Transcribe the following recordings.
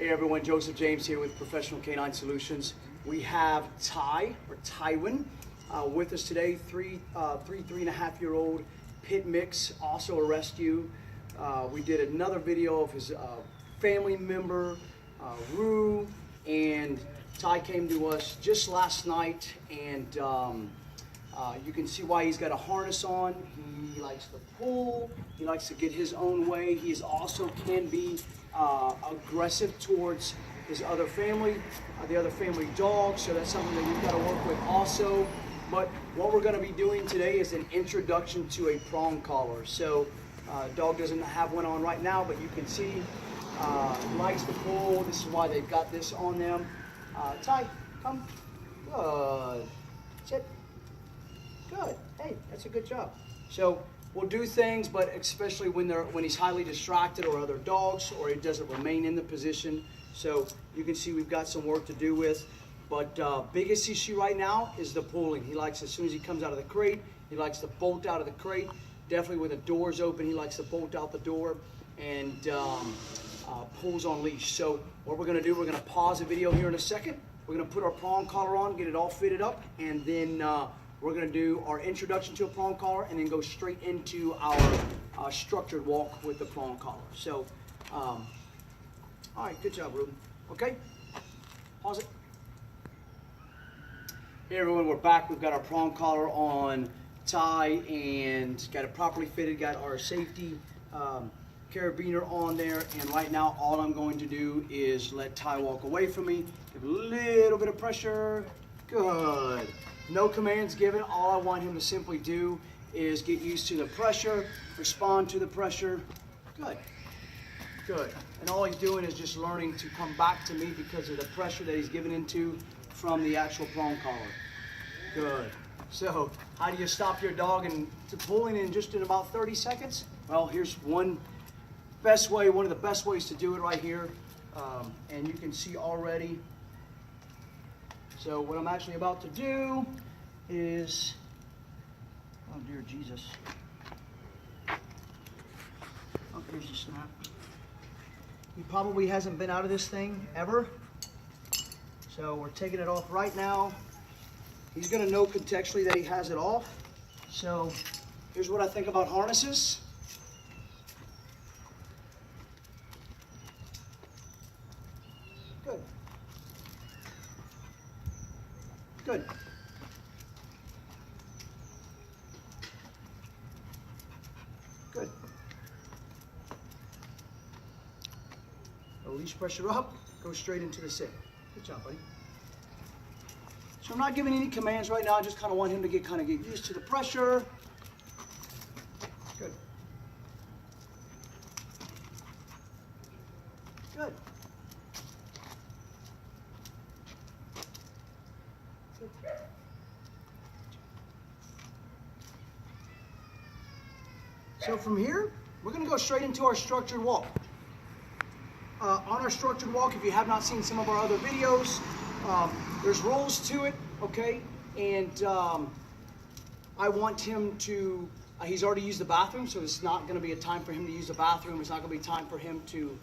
Hey everyone, Joseph James here with Professional Canine Solutions. We have TYWIN with us today, three and a half year old pit mix, also a rescue. We did another video of his family member, Rue, and Ty came to us just last night, and you can see why he's got a harness on. He likes to pull, he likes to get his own way. He also can be aggressive towards his other family, the other family dog, so that's something that we've got to work with also. But what we're going to be doing today is an introduction to a prong collar. So dog doesn't have one on right now, but you can see he likes to pull. This is why they've got this on them. Ty, come. Good. Sit. Good. Hey, that's a good job. So we'll do things, but especially when he's highly distracted or other dogs, or he doesn't remain in the position. So you can see we've got some work to do with. But biggest issue right now is the pulling. He likes, as soon as he comes out of the crate, he likes to bolt out of the crate. Definitely when the door's open, he likes to bolt out the door and pulls on leash. So what we're gonna do, we're gonna pause the video here in a second. We're gonna put our prong collar on, get it all fitted up, and then we're going to do our introduction to a prong collar and then go straight into our structured walk with the prong collar. So, all right, good job, Ruben. Okay, pause it. Hey everyone, we're back. We've got our prong collar on Ty and got it properly fitted, got our safety carabiner on there, and right now all I'm going to do is let Ty walk away from me, give a little bit of pressure. Good. No commands given. All I want him to simply do is get used to the pressure, respond to the pressure. Good. Good. And all he's doing is just learning to come back to me because of the pressure that he's given into from the actual prong collar. Good. So how do you stop your dog to pulling in just in about 30 seconds? Well, here's one of the best ways to do it right here. And you can see already. So what I'm actually about to do is, oh dear Jesus. Oh, here's the snap. He probably hasn't been out of this thing ever. So we're taking it off right now. He's gonna know contextually that he has it off. So here's what I think about harnesses. Good. Good. Good. Leash pressure up, go straight into the sit. Good job, buddy. So I'm not giving any commands right now. I just kind of want him to get used to the pressure. Good. Good. So from here, we're going to go straight into our structured walk. On our structured walk, if you have not seen some of our other videos, there's rules to it, okay? And I want him to, he's already used the bathroom, so it's not going to be a time for him to use the bathroom. It's not going to be time for him to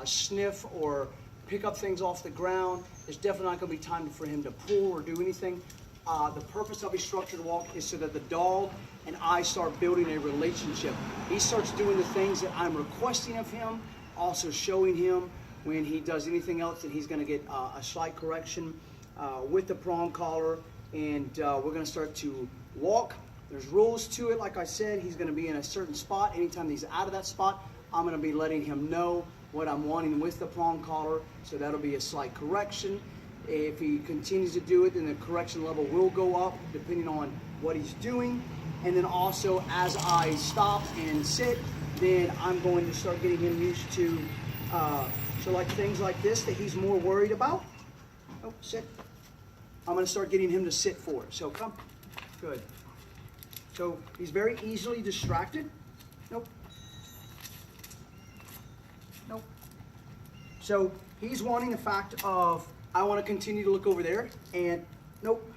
sniff or pick up things off the ground. There's definitely not going to be time for him to pull or do anything. The purpose of a structured walk is so that the dog and I start building a relationship. He starts doing the things that I'm requesting of him, also showing him when he does anything else that he's going to get a slight correction with the prong collar, and we're going to start to walk. There's rules to it. Like I said, he's going to be in a certain spot. Anytime he's out of that spot, I'm going to be letting him know what I'm wanting with the prong collar, so that'll be a slight correction. If he continues to do it, then the correction level will go up depending on what he's doing. And then also, as I stop and sit, then I'm going to start getting him used to, so like things like this that he's more worried about. Oh, sit. I'm going to start getting him to sit for it. So come. Good. So he's very easily distracted. Nope. Nope. So he's wanting the fact of, I want to continue to look over there, and nope.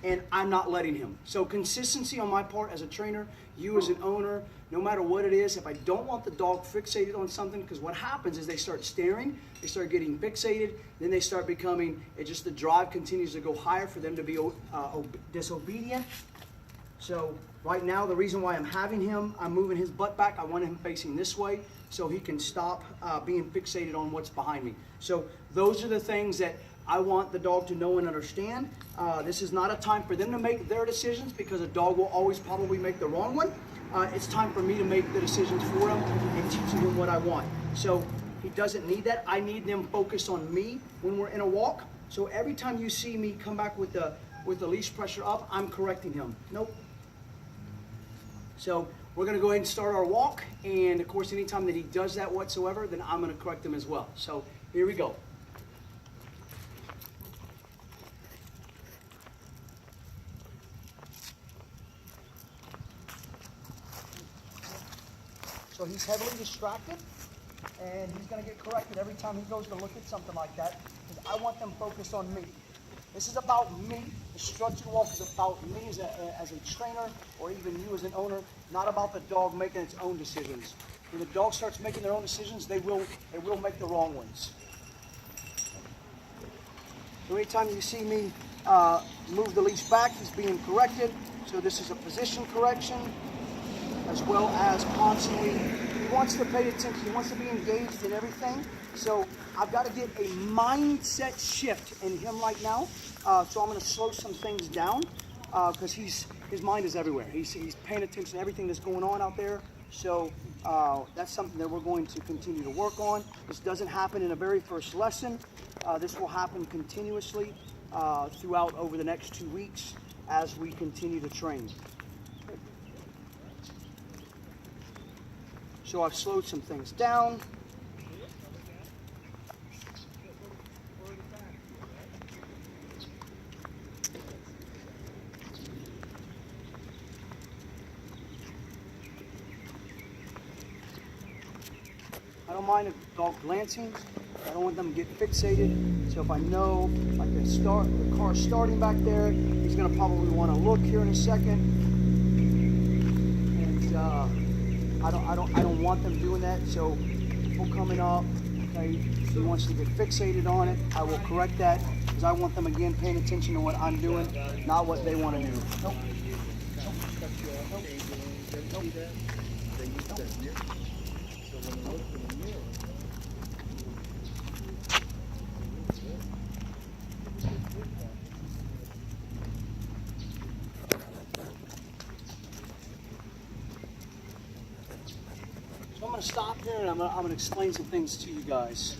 And I'm not letting him. So consistency on my part as a trainer, you as an owner, no matter what it is, if I don't want the dog fixated on something, because what happens is they start staring, they start getting fixated, then they start becoming, the drive continues to go higher for them to be disobedient. So right now, the reason why I'm moving his butt back, I want him facing this way so he can stop being fixated on what's behind me. So those are the things that I want the dog to know and understand. This is not a time for them to make their decisions, because a dog will always probably make the wrong one. It's time for me to make the decisions for him and teaching him what I want. So he doesn't need that. I need them focused on me when we're in a walk. So every time you see me come back with the leash pressure up, I'm correcting him. Nope. So we're going to go ahead and start our walk. And of course, anytime that he does that whatsoever, then I'm going to correct him as well. So here we go. So he's heavily distracted, and he's going to get corrected every time he goes to look at something like that, because I want them focused on me. This is about me. The structured walk is about me as a trainer, or even you as an owner, not about the dog making its own decisions. When the dog starts making their own decisions, they will make the wrong ones. So anytime you see me move the leash back, he's being corrected. So this is a position correction, as well as constantly, he wants to pay attention, he wants to be engaged in everything. So I've got to get a mindset shift in him right now. So I'm going to slow some things down, because his mind is everywhere. He's paying attention to everything that's going on out there. So that's something that we're going to continue to work on. This doesn't happen in the very first lesson. This will happen continuously throughout over the next 2 weeks as we continue to train. So I've slowed some things down. I don't mind a dog glancing. I don't want them to get fixated. So if I know, like the car's starting back there, he's going to probably want to look here in a second. And I don't want them doing that. So people coming up, okay, he wants to get fixated on it, I will correct that, because I want them again paying attention to what I'm doing, not what they want to do. Nope. So I'm going to stop here, and I'm going to explain some things to you guys.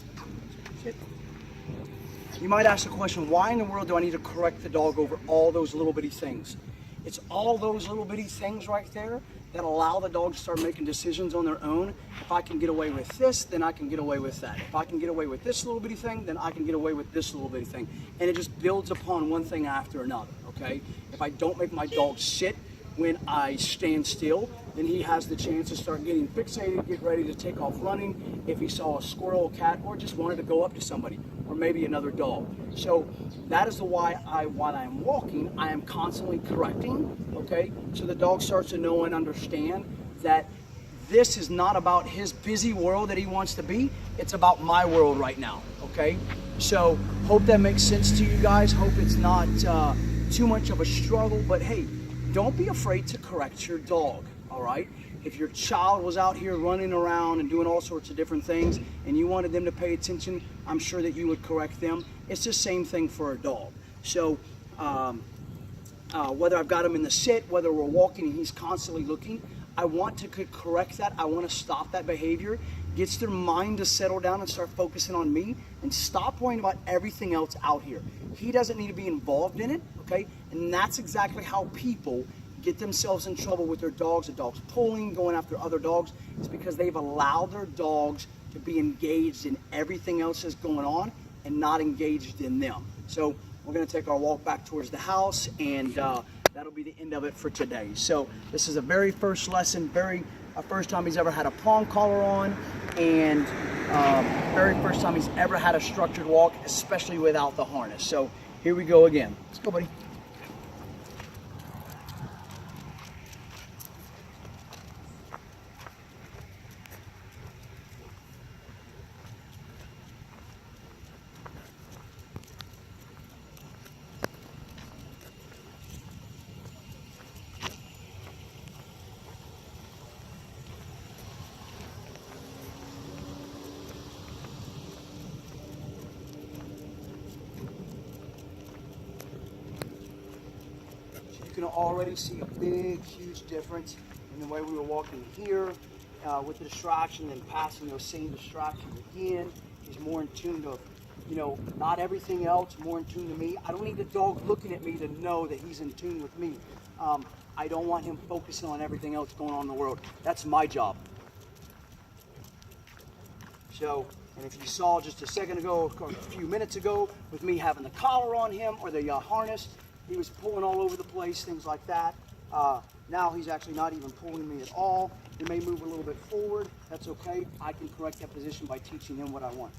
You might ask the question, why in the world do I need to correct the dog over all those little bitty things? It's all those little bitty things right there that allow the dog to start making decisions on their own. If I can get away with this, then I can get away with that. If I can get away with this little bitty thing, then I can get away with this little bitty thing. And it just builds upon one thing after another, okay? If I don't make my dog sit when I stand still, then he has the chance to start getting fixated, get ready to take off running if he saw a squirrel, a cat, or just wanted to go up to somebody, or maybe another dog. So that is the why while I'm walking, I am constantly correcting, okay? So the dog starts to know and understand that this is not about his busy world that he wants to be, it's about my world right now, okay? So hope that makes sense to you guys. Hope it's not too much of a struggle, but hey, don't be afraid to correct your dog, all right? If your child was out here running around and doing all sorts of different things and you wanted them to pay attention, I'm sure that you would correct them. It's the same thing for a dog. So whether I've got him in the sit, whether we're walking and he's constantly looking, I want to correct that. I want to stop that behavior. Gets their mind to settle down and start focusing on me and stop worrying about everything else out here. He doesn't need to be involved in it, okay? And that's exactly how people get themselves in trouble with their dogs. The dog's pulling, going after other dogs. It's because they've allowed their dogs to be engaged in everything else that's going on and not engaged in them. So we're going to take our walk back towards the house, and that'll be the end of it for today. So this is a very first lesson, first time he's ever had a prong collar on, and very first time he's ever had a structured walk, especially without the harness. So here we go again. Let's go, buddy. can already see a big, huge difference in the way we were walking here with the distraction and passing those same distractions again. He's more in tune to, not everything else, more in tune to me. I don't need the dog looking at me to know that he's in tune with me. I don't want him focusing on everything else going on in the world. That's my job. So, and if you saw just a second ago, or a few minutes ago, with me having the collar on him or the harness, he was pulling all over the place, things like that. Now he's actually not even pulling me at all. He may move a little bit forward. That's okay. I can correct that position by teaching him what I want.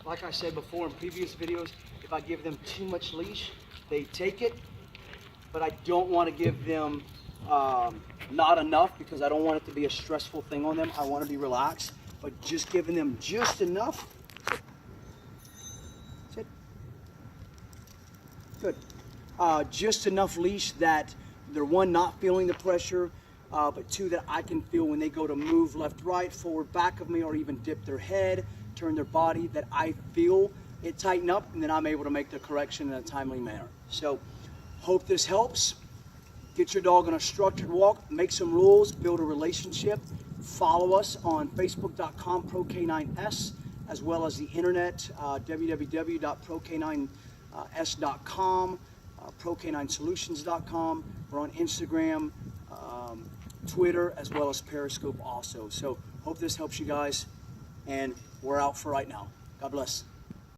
Like I said before in previous videos, if I give them too much leash, they take it, but I don't want to give them not enough because I don't want it to be a stressful thing on them. I want to be relaxed, but just giving them just enough. Sit. Good. Just enough leash that they're, one, not feeling the pressure, but two, that I can feel when they go to move left, right, forward, back of me, or even dip their head, turn their body, that I feel it tighten up, and then I'm able to make the correction in a timely manner. So, hope this helps. Get your dog on a structured walk, make some rules, build a relationship. Follow us on Facebook.com ProK9S, as well as the internet, www.ProK9S.com, ProK9Solutions.com. We're on Instagram, Twitter, as well as Periscope also. So, hope this helps you guys. And we're out for right now. God bless.